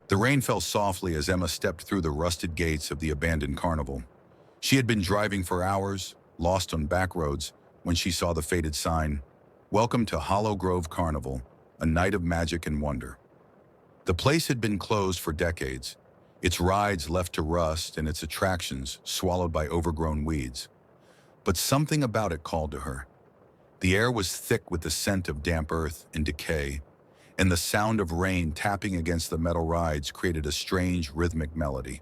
The rain fell softly as Emma stepped through the rusted gates of the abandoned carnival. She had been driving for hours, lost on back roads, when she saw the faded sign, "Welcome to Hollow Grove Carnival, a night of magic and wonder." The place had been closed for decades, its rides left to rust and its attractions swallowed by overgrown weeds. But something about it called to her. The air was thick with the scent of damp earth and decay, and the sound of rain tapping against the metal rides created a strange rhythmic melody.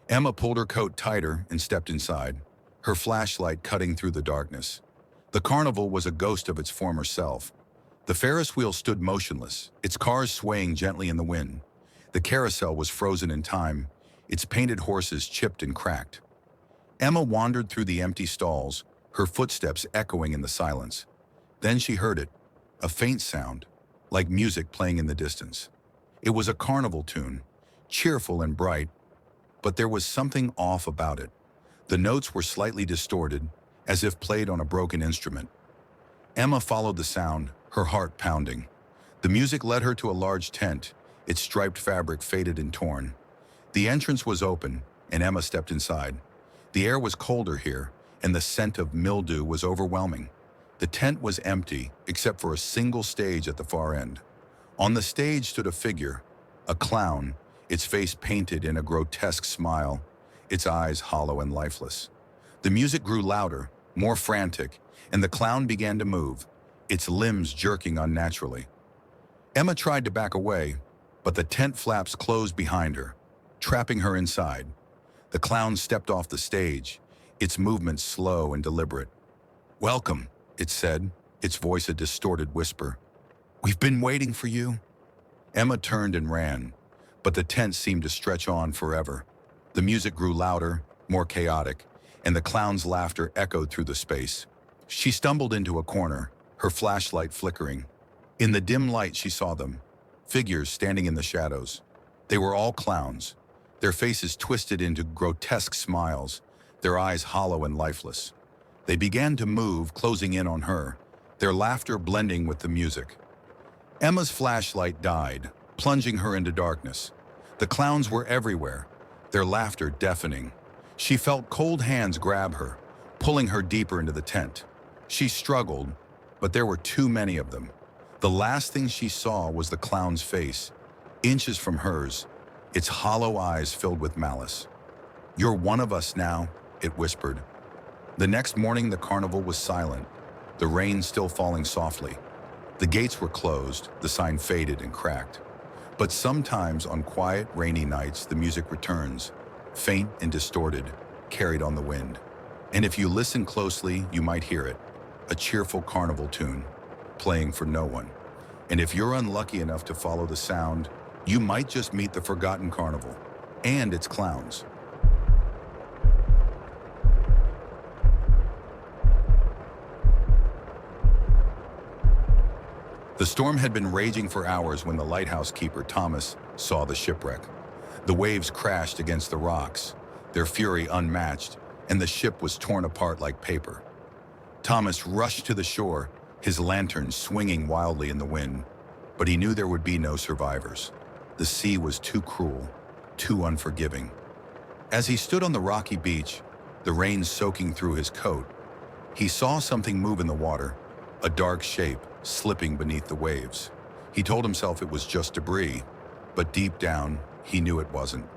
Emma pulled her coat tighter and stepped inside, her flashlight cutting through the darkness. The carnival was a ghost of its former self. The Ferris wheel stood motionless, its cars swaying gently in the wind. The carousel was frozen in time, its painted horses chipped and cracked. Emma wandered through the empty stalls, her footsteps echoing in the silence. Then she heard it, a faint sound, like music playing in the distance. It was a carnival tune, cheerful and bright, but there was something off about it. The notes were slightly distorted, as if played on a broken instrument. Emma followed the sound, her heart pounding. The music led her to a large tent, its striped fabric faded and torn. The entrance was open, and Emma stepped inside. The air was colder here, and the scent of mildew was overwhelming. The tent was empty, except for a single stage at the far end. On the stage stood a figure, a clown, its face painted in a grotesque smile, its eyes hollow and lifeless. The music grew louder, more frantic, and the clown began to move, its limbs jerking unnaturally. Emma tried to back away, but the tent flaps closed behind her, trapping her inside. The clown stepped off the stage, its movements slow and deliberate. "Welcome," it said, its voice a distorted whisper. "We've been waiting for you." Emma turned and ran, but the tent seemed to stretch on forever. The music grew louder, more chaotic, and the clown's laughter echoed through the space. She stumbled into a corner, her flashlight flickering. In the dim light she saw them, figures standing in the shadows. They were all clowns, their faces twisted into grotesque smiles, their eyes hollow and lifeless. They began to move, closing in on her, their laughter blending with the music. Emma's flashlight died, plunging her into darkness. The clowns were everywhere, their laughter deafening. She felt cold hands grab her, pulling her deeper into the tent. She struggled, but there were too many of them. The last thing she saw was the clown's face, inches from hers, its hollow eyes filled with malice. "You're one of us now," it whispered. The next morning the carnival was silent, the rain still falling softly. The gates were closed, the sign faded and cracked. But sometimes on quiet, rainy nights the music returns, faint and distorted, carried on the wind. And if you listen closely, you might hear it, a cheerful carnival tune, playing for no one. And if you're unlucky enough to follow the sound, you might just meet the forgotten carnival and its clowns. The storm had been raging for hours when the lighthouse keeper, Thomas, saw the shipwreck. The waves crashed against the rocks, their fury unmatched, and the ship was torn apart like paper. Thomas rushed to the shore, his lantern swinging wildly in the wind, but he knew there would be no survivors. The sea was too cruel, too unforgiving. As he stood on the rocky beach, the rain soaking through his coat, he saw something move in the water, a dark shape slipping beneath the waves. He told himself it was just debris, but deep down, he knew it wasn't.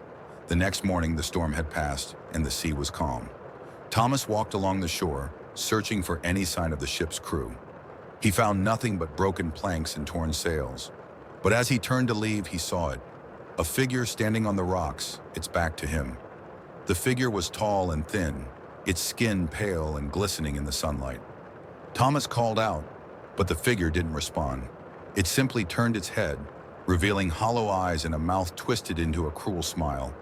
The next morning, the storm had passed and the sea was calm. Thomas walked along the shore, searching for any sign of the ship's crew. He found nothing but broken planks and torn sails. But as he turned to leave, he saw it, a figure standing on the rocks, its back to him. The figure was tall and thin, its skin pale and glistening in the sunlight. Thomas called out, but the figure didn't respond. It simply turned its head, revealing hollow eyes and a mouth twisted into a cruel smile.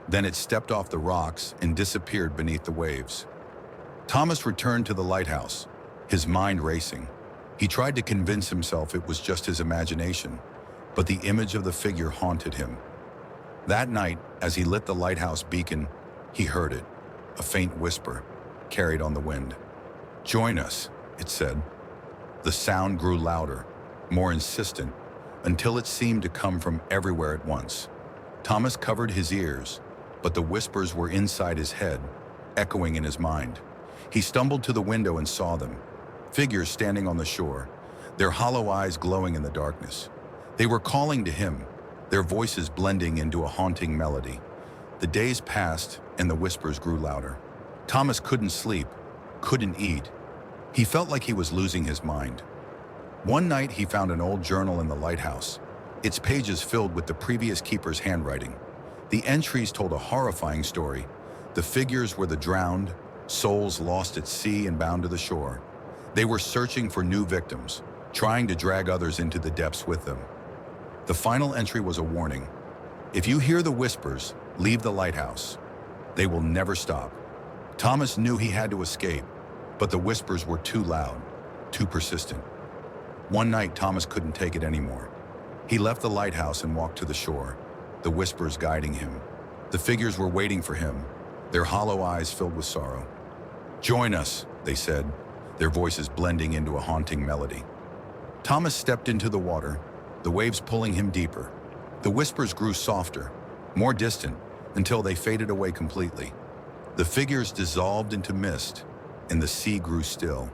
Then it stepped off the rocks and disappeared beneath the waves. Thomas returned to the lighthouse, his mind racing. He tried to convince himself it was just his imagination, but the image of the figure haunted him. That night, as he lit the lighthouse beacon, he heard it, a faint whisper, carried on the wind. "Join us," it said. The sound grew louder, more insistent, until it seemed to come from everywhere at once. Thomas covered his ears, but the whispers were inside his head, echoing in his mind. He stumbled to the window and saw them, figures standing on the shore, their hollow eyes glowing in the darkness. They were calling to him, their voices blending into a haunting melody. The days passed, and the whispers grew louder. Thomas couldn't sleep, couldn't eat. He felt like he was losing his mind. One night, he found an old journal in the lighthouse, its pages filled with the previous keeper's handwriting. The entries told a horrifying story. The figures were the drowned, souls lost at sea and bound to the shore. They were searching for new victims, trying to drag others into the depths with them. The final entry was a warning. If you hear the whispers, leave the lighthouse. They will never stop. Thomas knew he had to escape, but the whispers were too loud, too persistent. One night, Thomas couldn't take it anymore. He left the lighthouse and walked to the shore, the whispers guiding him. The figures were waiting for him, their hollow eyes filled with sorrow. "Join us," they said, their voices blending into a haunting melody. Thomas stepped into the water, the waves pulling him deeper. The whispers grew softer, more distant, until they faded away completely. The figures dissolved into mist, and the sea grew still.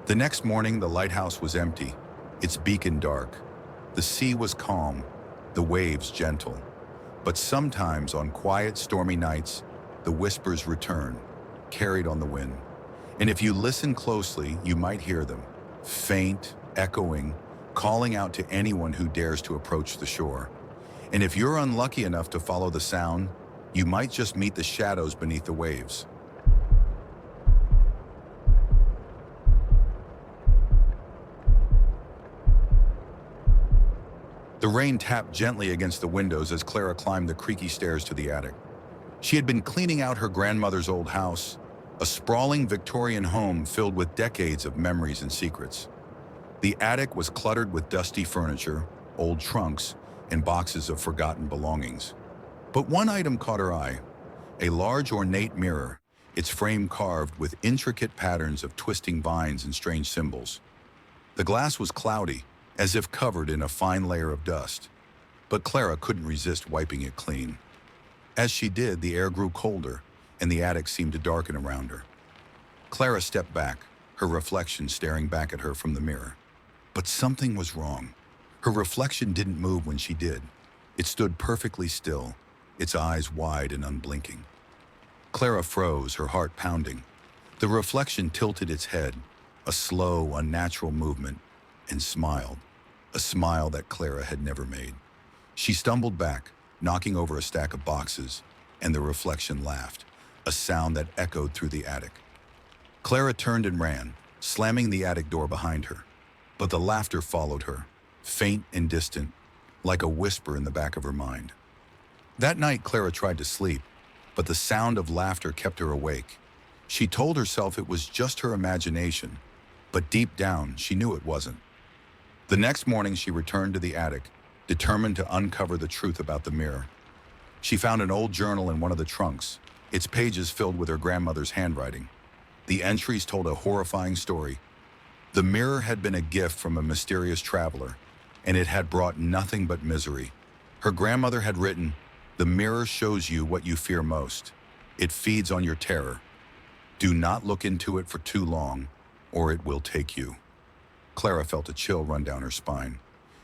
The next morning, the lighthouse was empty, its beacon dark. The sea was calm, the waves gentle. But sometimes, on quiet, stormy nights, the whispers return, carried on the wind. And if you listen closely, you might hear them, faint, echoing, calling out to anyone who dares to approach the shore. And if you're unlucky enough to follow the sound, you might just meet the shadows beneath the waves. The rain tapped gently against the windows as Clara climbed the creaky stairs to the attic. She had been cleaning out her grandmother's old house, a sprawling Victorian home filled with decades of memories and secrets. The attic was cluttered with dusty furniture, old trunks, and boxes of forgotten belongings. But one item caught her eye, a large ornate mirror, its frame carved with intricate patterns of twisting vines and strange symbols. The glass was cloudy, as if covered in a fine layer of dust, but Clara couldn't resist wiping it clean. As she did, the air grew colder, and the attic seemed to darken around her. Clara stepped back, her reflection staring back at her from the mirror. But something was wrong. Her reflection didn't move when she did. It stood perfectly still, its eyes wide and unblinking. Clara froze, her heart pounding. The reflection tilted its head, a slow, unnatural movement, and smiled, a smile that Clara had never made. She stumbled back, knocking over a stack of boxes, and the reflection laughed, a sound that echoed through the attic. Clara turned and ran, slamming the attic door behind her. But the laughter followed her, faint and distant, like a whisper in the back of her mind. That night, Clara tried to sleep, but the sound of laughter kept her awake. She told herself it was just her imagination, but deep down, she knew it wasn't. The next morning, she returned to the attic, determined to uncover the truth about the mirror. She found an old journal in one of the trunks, its pages filled with her grandmother's handwriting. The entries told a horrifying story. The mirror had been a gift from a mysterious traveler, and it had brought nothing but misery. Her grandmother had written, "The mirror shows you what you fear most. It feeds on your terror. Do not look into it for too long, or it will take you." Clara felt a chill run down her spine.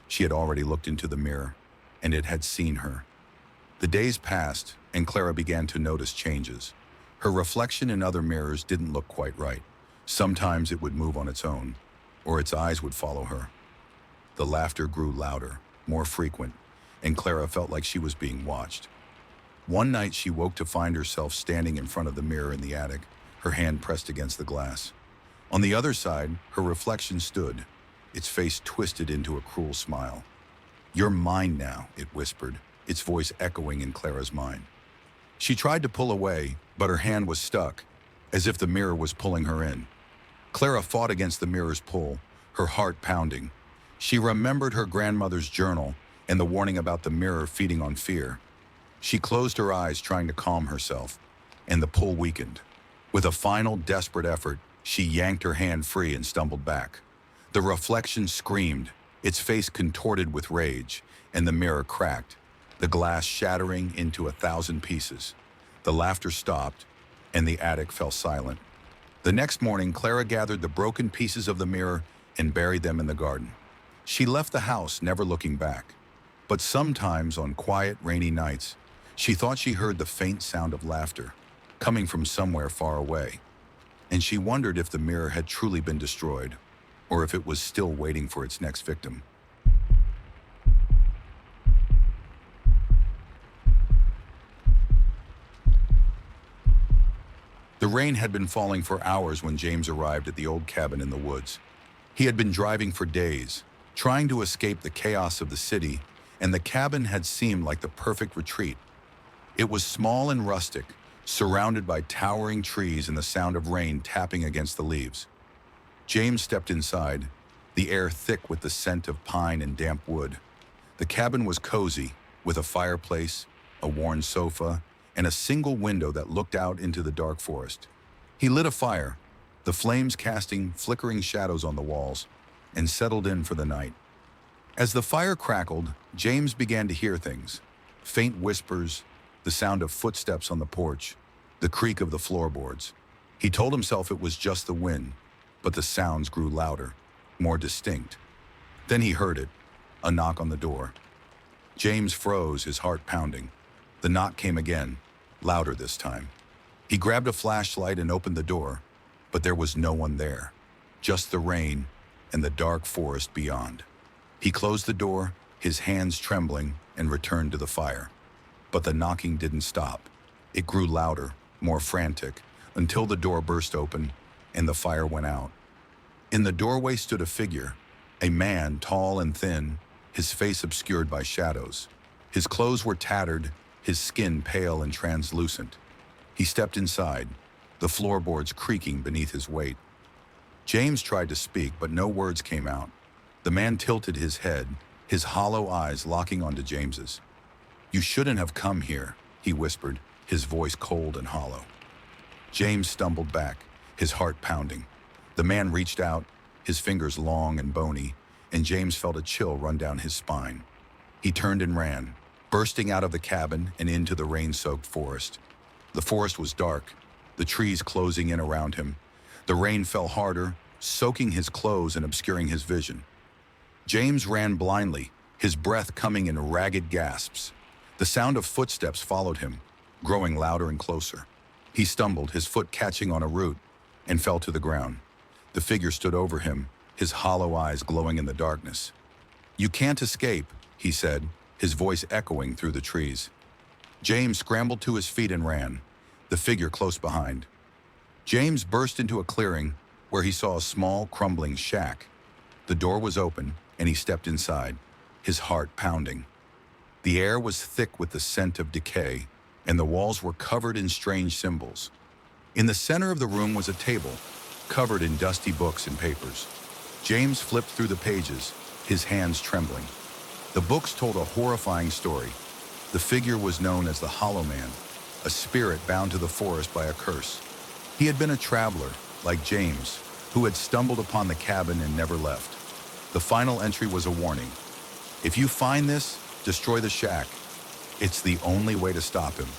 She had already looked into the mirror, and it had seen her. The days passed, and Clara began to notice changes. Her reflection in other mirrors didn't look quite right. Sometimes it would move on its own, or its eyes would follow her. The laughter grew louder, more frequent, and Clara felt like she was being watched. One night she woke to find herself standing in front of the mirror in the attic, her hand pressed against the glass. On the other side, her reflection stood, its face twisted into a cruel smile. "You're mine now," it whispered, its voice echoing in Clara's mind. She tried to pull away, but her hand was stuck, as if the mirror was pulling her in. Clara fought against the mirror's pull, her heart pounding. She remembered her grandmother's journal and the warning about the mirror feeding on fear. She closed her eyes, trying to calm herself, and the pull weakened. With a final desperate effort, she yanked her hand free and stumbled back. The reflection screamed, its face contorted with rage, and the mirror cracked. the glass shattering into 1,000 pieces. The laughter stopped, and the attic fell silent. The next morning, Clara gathered the broken pieces of the mirror and buried them in the garden. She left the house, never looking back. But sometimes, on quiet, rainy nights, she thought she heard the faint sound of laughter, coming from somewhere far away. And she wondered if the mirror had truly been destroyed, or if it was still waiting for its next victim. The rain had been falling for hours when James arrived at the old cabin in the woods. He had been driving for days, trying to escape the chaos of the city, and the cabin had seemed like the perfect retreat. It was small and rustic, surrounded by towering trees and the sound of rain tapping against the leaves. James stepped inside, the air thick with the scent of pine and damp wood. The cabin was cozy, with a fireplace, a worn sofa, and a single window that looked out into the dark forest. He lit a fire, the flames casting flickering shadows on the walls, and settled in for the night. As the fire crackled, James began to hear things: faint whispers, the sound of footsteps on the porch, the creak of the floorboards. He told himself it was just the wind, but the sounds grew louder, more distinct. Then he heard it, a knock on the door. James froze, his heart pounding. The knock came again, louder this time. He grabbed a flashlight and opened the door, but there was no one there, just the rain and the dark forest beyond. He closed the door, his hands trembling, and returned to the fire. But the knocking didn't stop. It grew louder, more frantic, until the door burst open and the fire went out. In the doorway stood a figure, a man tall and thin, his face obscured by shadows. His clothes were tattered, his skin pale and translucent. He stepped inside, the floorboards creaking beneath his weight. James tried to speak, but no words came out. The man tilted his head, his hollow eyes locking onto James's. "You shouldn't have come here," he whispered, his voice cold and hollow. James stumbled back, his heart pounding. The man reached out, his fingers long and bony, and James felt a chill run down his spine. He turned and ran, bursting out of the cabin and into the rain-soaked forest. The forest was dark, the trees closing in around him. The rain fell harder, soaking his clothes and obscuring his vision. James ran blindly, his breath coming in ragged gasps. The sound of footsteps followed him, growing louder and closer. He stumbled, his foot catching on a root, and fell to the ground. The figure stood over him, his hollow eyes glowing in the darkness. "You can't escape," he said, his voice echoing through the trees. James scrambled to his feet and ran, the figure close behind. James burst into a clearing where he saw a small, crumbling shack. The door was open, and he stepped inside, his heart pounding. The air was thick with the scent of decay, and the walls were covered in strange symbols. In the center of the room was a table, covered in dusty books and papers. James flipped through the pages, his hands trembling. The books told a horrifying story. The figure was known as the Hollow Man, a spirit bound to the forest by a curse. He had been a traveler, like James, who had stumbled upon the cabin and never left. The final entry was a warning. "If you find this, destroy the shack. It's the only way to stop him."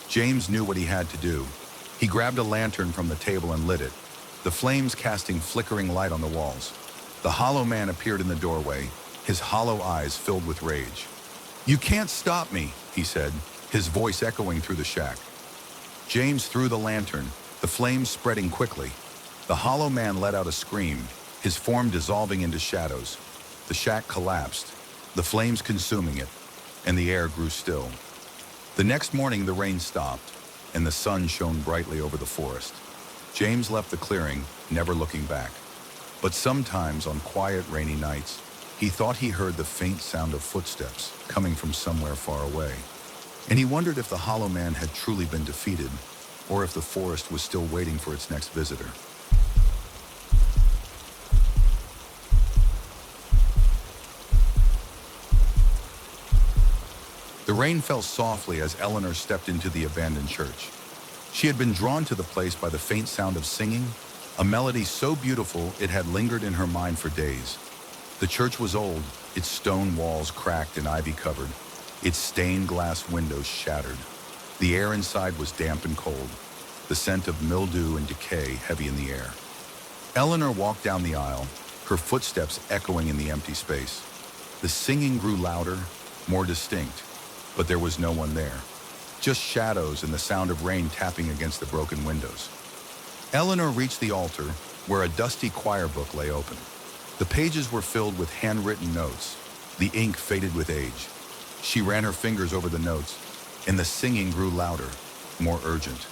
James knew what he had to do. He grabbed a lantern from the table and lit it, the flames casting flickering light on the walls. The Hollow Man appeared in the doorway, his hollow eyes filled with rage. "You can't stop me," he said, his voice echoing through the shack. James threw the lantern, the flames spreading quickly. The Hollow Man let out a scream, his form dissolving into shadows. The shack collapsed, the flames consuming it, and the air grew still. The next morning, the rain stopped, and the sun shone brightly over the forest. James left the clearing, never looking back. But sometimes, on quiet, rainy nights, he thought he heard the faint sound of footsteps coming from somewhere far away. And he wondered if the Hollow Man had truly been defeated, or if the forest was still waiting for its next visitor. The rain fell softly as Eleanor stepped into the abandoned church. She had been drawn to the place by the faint sound of singing, a melody so beautiful it had lingered in her mind for days. The church was old, its stone walls cracked and ivy-covered. Its stained glass windows shattered. The air inside was damp and cold, the scent of mildew and decay heavy in the air. Eleanor walked down the aisle, her footsteps echoing in the empty space. The singing grew louder, more distinct, but there was no one there. Just shadows and the sound of rain tapping against the broken windows. Eleanor reached the altar, where a dusty choir book lay open. The pages were filled with handwritten notes, the ink faded with age. She ran her fingers over the notes, and the singing grew louder, more urgent.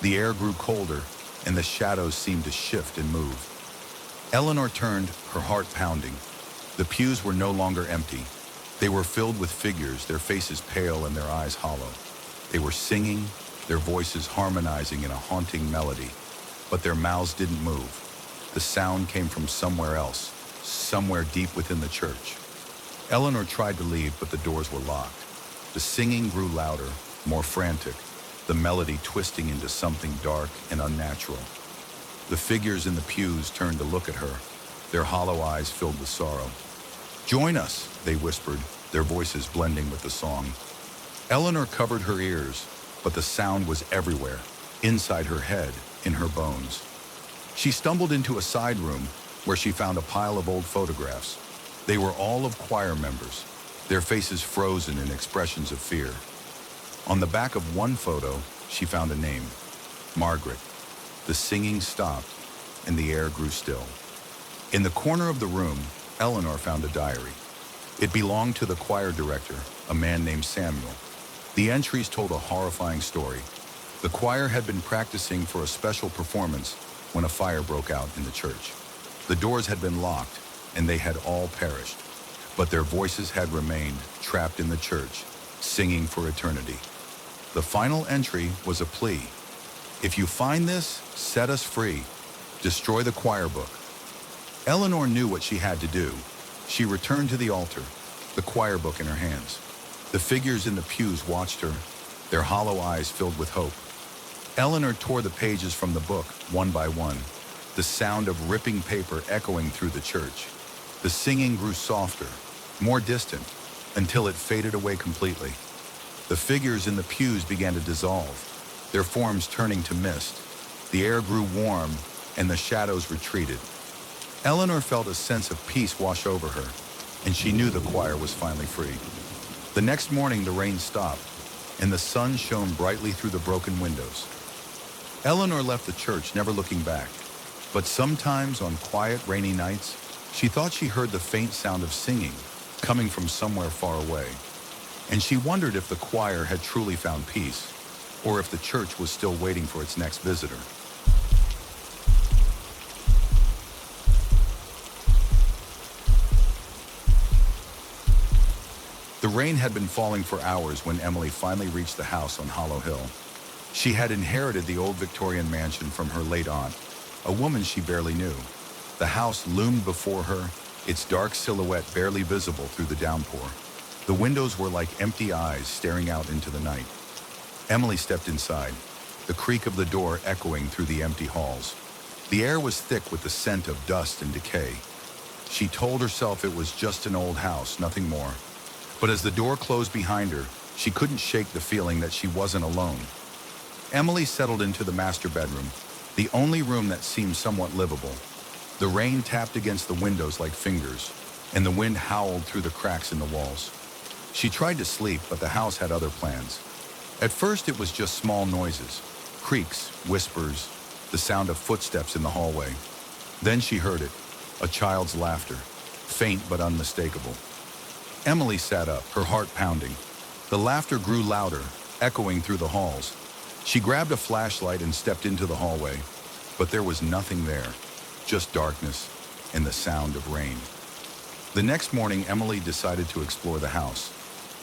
The air grew colder, and the shadows seemed to shift and move. Eleanor turned, her heart pounding. The pews were no longer empty. They were filled with figures, their faces pale and their eyes hollow. They were singing, their voices harmonizing in a haunting melody, but their mouths didn't move. The sound came from somewhere else, somewhere deep within the church. Eleanor tried to leave, but the doors were locked. The singing grew louder, more frantic, the melody twisting into something dark and unnatural. The figures in the pews turned to look at her, their hollow eyes filled with sorrow. "Join us," they whispered, their voices blending with the song. Eleanor covered her ears, but the sound was everywhere, inside her head, in her bones. She stumbled into a side room where she found a pile of old photographs. They were all of choir members, their faces frozen in expressions of fear. On the back of one photo, she found a name, Margaret. The singing stopped, and the air grew still. In the corner of the room, Eleanor found a diary. It belonged to the choir director, a man named Samuel. The entries told a horrifying story. The choir had been practicing for a special performance when a fire broke out in the church. The doors had been locked, and they had all perished. But their voices had remained trapped in the church, singing for eternity. The final entry was a plea. "If you find this, set us free. Destroy the choir book." Eleanor knew what she had to do. She returned to the altar, the choir book in her hands. The figures in the pews watched her, their hollow eyes filled with hope. Eleanor tore the pages from the book, one by one, the sound of ripping paper echoing through the church. The singing grew softer, more distant, until it faded away completely. The figures in the pews began to dissolve, their forms turning to mist. The air grew warm, and the shadows retreated. Eleanor felt a sense of peace wash over her, and she knew the choir was finally free. The next morning, the rain stopped, and the sun shone brightly through the broken windows. Eleanor left the church, never looking back. But sometimes, on quiet, rainy nights, she thought she heard the faint sound of singing, coming from somewhere far away. And she wondered if the choir had truly found peace, or if the church was still waiting for its next visitor. The rain had been falling for hours when Emily finally reached the house on Hollow Hill. She had inherited the old Victorian mansion from her late aunt, a woman she barely knew. The house loomed before her, its dark silhouette barely visible through the downpour. The windows were like empty eyes staring out into the night. Emily stepped inside, the creak of the door echoing through the empty halls. The air was thick with the scent of dust and decay. She told herself it was just an old house, nothing more. But as the door closed behind her, she couldn't shake the feeling that she wasn't alone. Emily settled into the master bedroom, the only room that seemed somewhat livable. The rain tapped against the windows like fingers, and the wind howled through the cracks in the walls. She tried to sleep, but the house had other plans. At first, it was just small noises, creaks, whispers, the sound of footsteps in the hallway. Then she heard it, a child's laughter, faint but unmistakable. Emily sat up, her heart pounding. The laughter grew louder, echoing through the halls. She grabbed a flashlight and stepped into the hallway, but there was nothing there, just darkness and the sound of rain. The next morning, Emily decided to explore the house.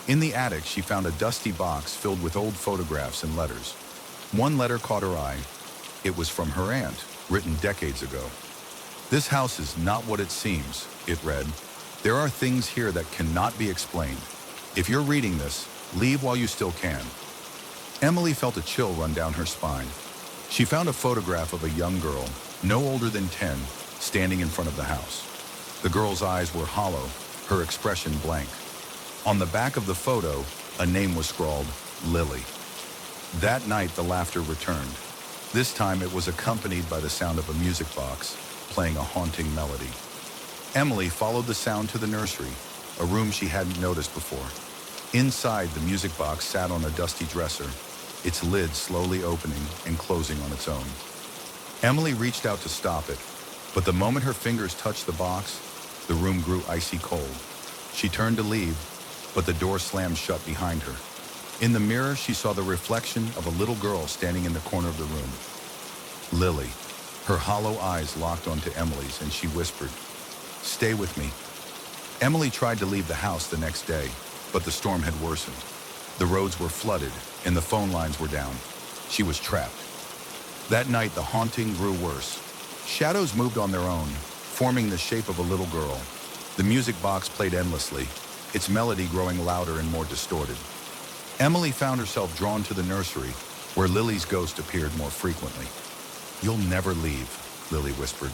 In the attic, she found a dusty box filled with old photographs and letters. One letter caught her eye. It was from her aunt, written decades ago. "This house is not what it seems," it read. "There are things here that cannot be explained. If you're reading this, leave while you still can." Emily felt a chill run down her spine. She found a photograph of a young girl, no older than 10, standing in front of the house. The girl's eyes were hollow, her expression blank. On the back of the photo, A name was scrawled, Lily. That night, the laughter returned. This time, it was accompanied by the sound of a music box, playing a haunting melody. Emily followed the sound to the nursery, a room she hadn't noticed before. Inside, the music box sat on a dusty dresser, its lid slowly opening and closing on its own. Emily reached out to stop it, but the moment her fingers touched the box, the room grew icy cold. She turned to leave, but the door slammed shut behind her. In the mirror, she saw the reflection of a little girl standing in the corner of the room. Lily. Her hollow eyes locked onto Emily's, and she whispered, "Stay with me." Emily tried to leave the house the next day, but the storm had worsened. The roads were flooded, and the phone lines were down. She was trapped. That night, the haunting grew worse. Shadows moved on their own, forming the shape of a little girl. The music box played endlessly, its melody growing louder and more distorted. Emily found herself drawn to the nursery, where Lily's ghost appeared more frequently. "You'll never leave," Lily whispered.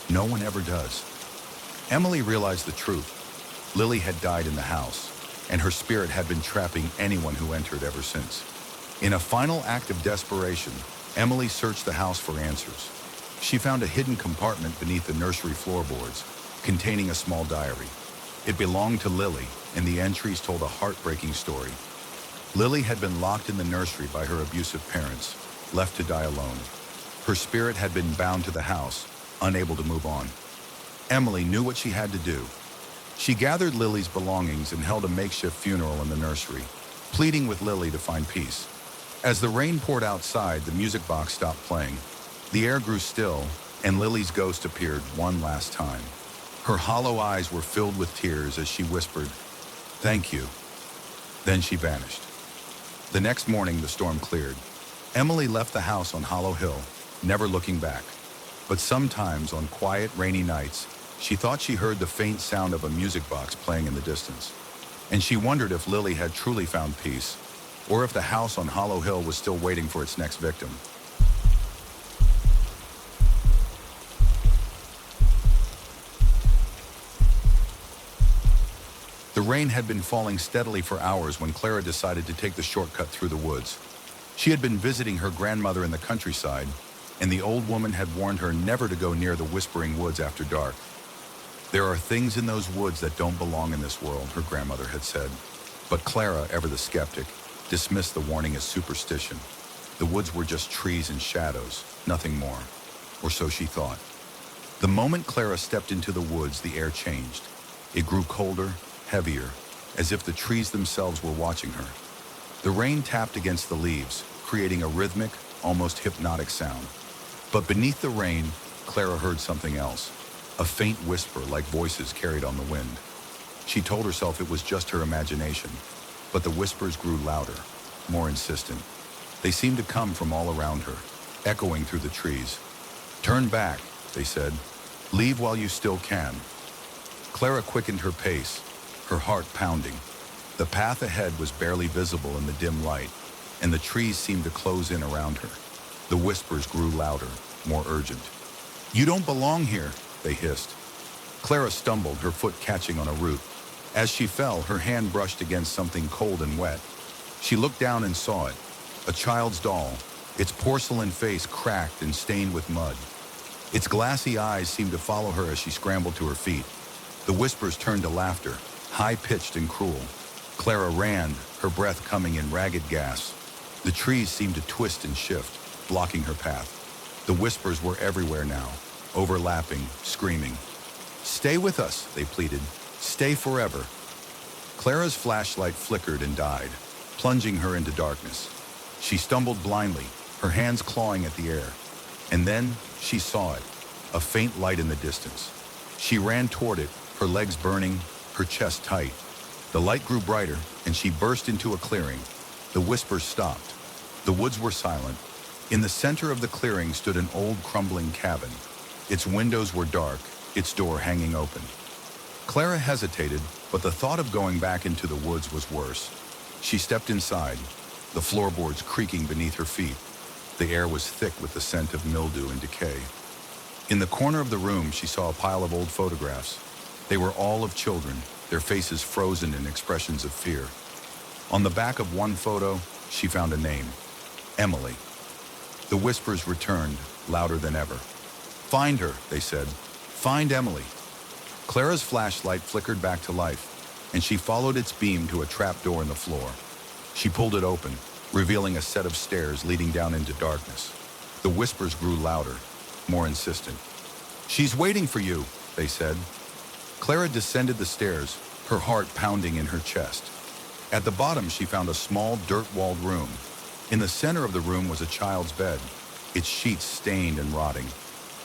"No one ever does." Emily realized the truth. Lily had died in the house, and her spirit had been trapping anyone who entered ever since. In a final act of desperation, Emily searched the house for answers. She found a hidden compartment beneath the nursery floorboards, containing a small diary. It belonged to Lily, and the entries told a heartbreaking story. Lily had been locked in the nursery by her abusive parents, left to die alone. Her spirit had been bound to the house, unable to move on. Emily knew what she had to do. She gathered Lily's belongings and held a makeshift funeral in the nursery, pleading with Lily to find peace. As the rain poured outside, the music box stopped playing. The air grew still, and Lily's ghost appeared one last time. Her hollow eyes were filled with tears as she whispered, "Thank you." Then she vanished. The next morning, the storm cleared. Emily left the house on Hollow Hill, never looking back. But sometimes, on quiet, rainy nights, she thought she heard the faint sound of a music box playing in the distance. And she wondered if Lily had truly found peace, or if the house on Hollow Hill was still waiting for its next victim. The rain had been falling steadily for hours when Clara decided to take the shortcut through the woods. She had been visiting her grandmother in the countryside, and the old woman had warned her never to go near the Whispering Woods after dark. "There are things in those woods that don't belong in this world," her grandmother had said. But Clara, ever the skeptic, dismissed the warning as superstition. The woods were just trees and shadows, nothing more. Or so she thought. The moment Clara stepped into the woods, the air changed. It grew colder, heavier, as if the trees themselves were watching her. The rain tapped against the leaves, creating a rhythmic, almost hypnotic sound. But beneath the rain, Clara heard something else, a faint whisper like voices carried on the wind. She told herself it was just her imagination, but the whispers grew louder, more insistent. They seemed to come from all around her, echoing through the trees. "Turn back," they said. "Leave while you still can." Clara quickened her pace, her heart pounding. The path ahead was barely visible in the dim light, and the trees seemed to close in around her. The whispers grew louder, more urgent. "You don't belong here," they hissed. Clara stumbled, her foot catching on a root. As she fell, her hand brushed against something cold and wet. She looked down and saw it, a child's doll, its porcelain face cracked and stained with mud. Its glassy eyes seemed to follow her as she scrambled to her feet. The whispers turned to laughter, high-pitched and cruel. Clara ran, her breath coming in ragged gasps. The trees seemed to twist and shift, blocking her path. The whispers were everywhere now, overlapping, screaming. "Stay with us," they pleaded. "Stay forever." Clara's flashlight flickered and died, plunging her into darkness. She stumbled blindly, her hands clawing at the air. And then she saw it, a faint light in the distance. She ran toward it, her legs burning, her chest tight. The light grew brighter, and she burst into a clearing. The whispers stopped. The woods were silent. In the center of the clearing stood an old crumbling cabin. Its windows were dark, its door hanging open. Clara hesitated, but the thought of going back into the woods was worse. She stepped inside, the floorboards creaking beneath her feet. The air was thick with the scent of mildew and decay. In the corner of the room, she saw a pile of old photographs. They were all of children, their faces frozen in expressions of fear. On the back of one photo, she found a name, Emily. The whispers returned, louder than ever. Find her, they said. Find Emily. Clara's flashlight flickered back to life, and she followed its beam to a trapdoor in the floor. She pulled it open, revealing a set of stairs leading down into darkness. The whispers grew louder, more insistent. She's waiting for you, they said. Clara descended the stairs, her heart pounding in her chest. At the bottom, she found a small, dirt-walled room. In the center of the room was a child's bed, its sheets stained and rotting.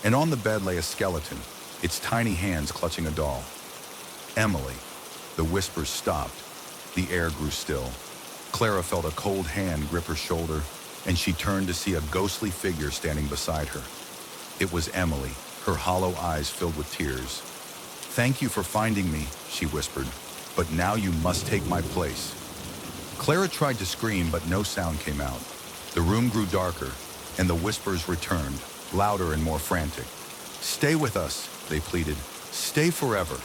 And on the bed lay a skeleton, its tiny hands clutching a doll. Emily. The whispers stopped. The air grew still. Clara felt a cold hand grip her shoulder, and she turned to see a ghostly figure standing beside her. It was Emily, her hollow eyes filled with tears. Thank you for finding me, she whispered, but now you must take my place. Clara tried to scream, but no sound came out. The room grew darker, and the whispers returned, louder and more frantic. Stay with us, they pleaded. Stay forever.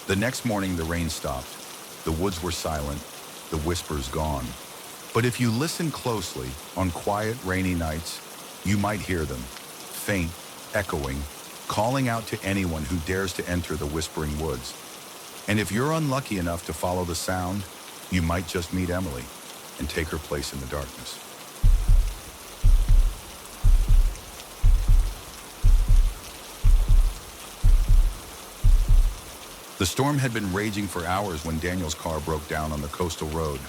The next morning, the rain stopped. The woods were silent, the whispers gone. But if you listen closely, on quiet, rainy nights, you might hear them, faint, echoing, calling out to anyone who dares to enter the whispering woods. And if you're unlucky enough to follow the sound, you might just meet Emily and take her place in the darkness. The storm had been raging for hours when Daniel's car broke down on the coastal road.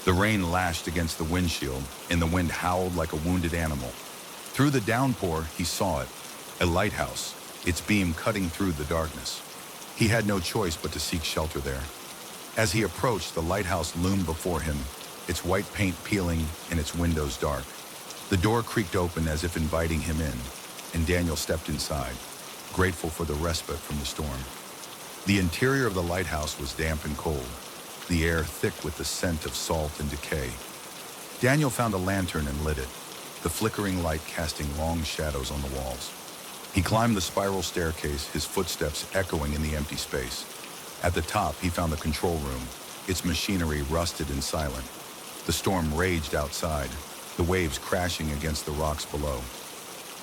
The rain lashed against the windshield, and the wind howled like a wounded animal. Through the downpour, he saw it, a lighthouse, its beam cutting through the darkness. He had no choice but to seek shelter there. As he approached, the lighthouse loomed before him, its white paint peeling and its windows dark. The door creaked open as if inviting him in, and Daniel stepped inside, grateful for the respite from the storm. The interior of the lighthouse was damp and cold, the air thick with the scent of salt and decay. Daniel found a lantern and lit it, the flickering light casting long shadows on the walls. He climbed the spiral staircase, his footsteps echoing in the empty space. At the top, he found the control room, its machinery rusted and silent. The storm raged outside, the waves crashing against the rocks below.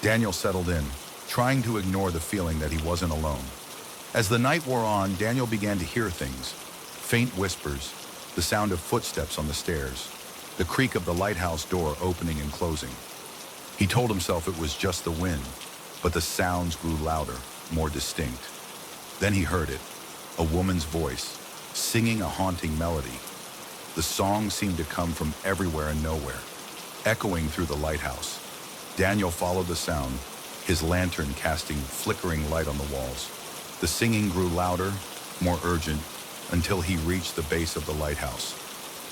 Daniel settled in, trying to ignore the feeling that he wasn't alone. As the night wore on, Daniel began to hear things. Faint whispers, the sound of footsteps on the stairs, the creak of the lighthouse door opening and closing. He told himself it was just the wind, but the sounds grew louder, more distinct. Then he heard it, a woman's voice, singing a haunting melody. The song seemed to come from everywhere and nowhere, echoing through the lighthouse. Daniel followed the sound, his lantern casting flickering light on the walls. The singing grew louder, more urgent, until he reached the base of the lighthouse.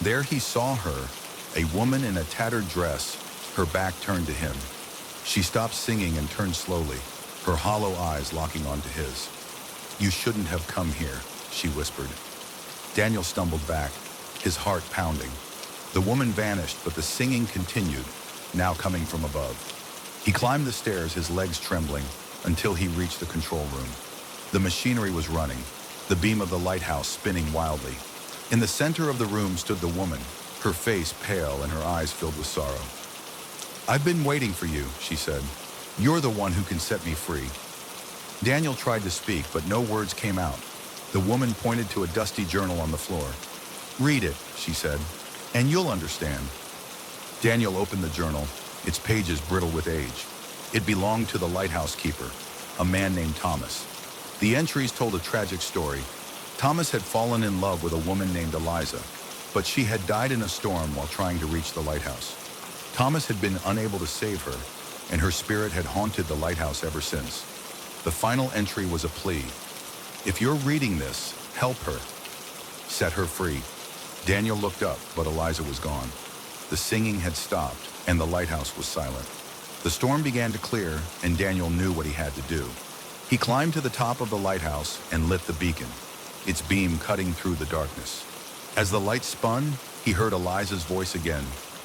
There he saw her, a woman in a tattered dress, her back turned to him. She stopped singing and turned slowly, her hollow eyes locking onto his. You shouldn't have come here, she whispered. Daniel stumbled back, his heart pounding. The woman vanished, but the singing continued, now coming from above. He climbed the stairs, his legs trembling, until he reached the control room. The machinery was running, the beam of the lighthouse spinning wildly. In the center of the room stood the woman, her face pale and her eyes filled with sorrow. I've been waiting for you, she said. You're the one who can set me free. Daniel tried to speak, but no words came out. The woman pointed to a dusty journal on the floor. Read it, she said, and you'll understand. Daniel opened the journal, its pages brittle with age. It belonged to the lighthouse keeper, a man named Thomas. The entries told a tragic story. Thomas had fallen in love with a woman named Eliza, but she had died in a storm while trying to reach the lighthouse. Thomas had been unable to save her, and her spirit had haunted the lighthouse ever since. The final entry was a plea. If you're reading this, help her. Set her free. Daniel looked up, but Eliza was gone. The singing had stopped, and the lighthouse was silent. The storm began to clear, and Daniel knew what he had to do. He climbed to the top of the lighthouse and lit the beacon, its beam cutting through the darkness. As the light spun, he heard Eliza's voice again,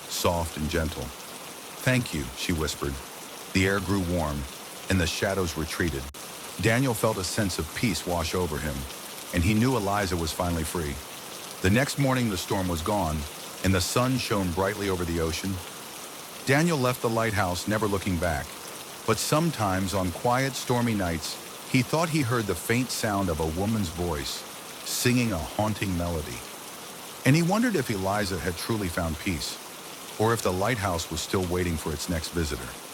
soft and gentle. Thank you, she whispered. The air grew warm, and the shadows retreated. Daniel felt a sense of peace wash over him, and he knew Eliza was finally free. The next morning, the storm was gone, and the sun shone brightly over the ocean. Daniel left the lighthouse, never looking back. But sometimes, on quiet, stormy nights, he thought he heard the faint sound of a woman's voice, singing a haunting melody. And he wondered if Eliza had truly found peace, or if the lighthouse was still waiting for its next visitor.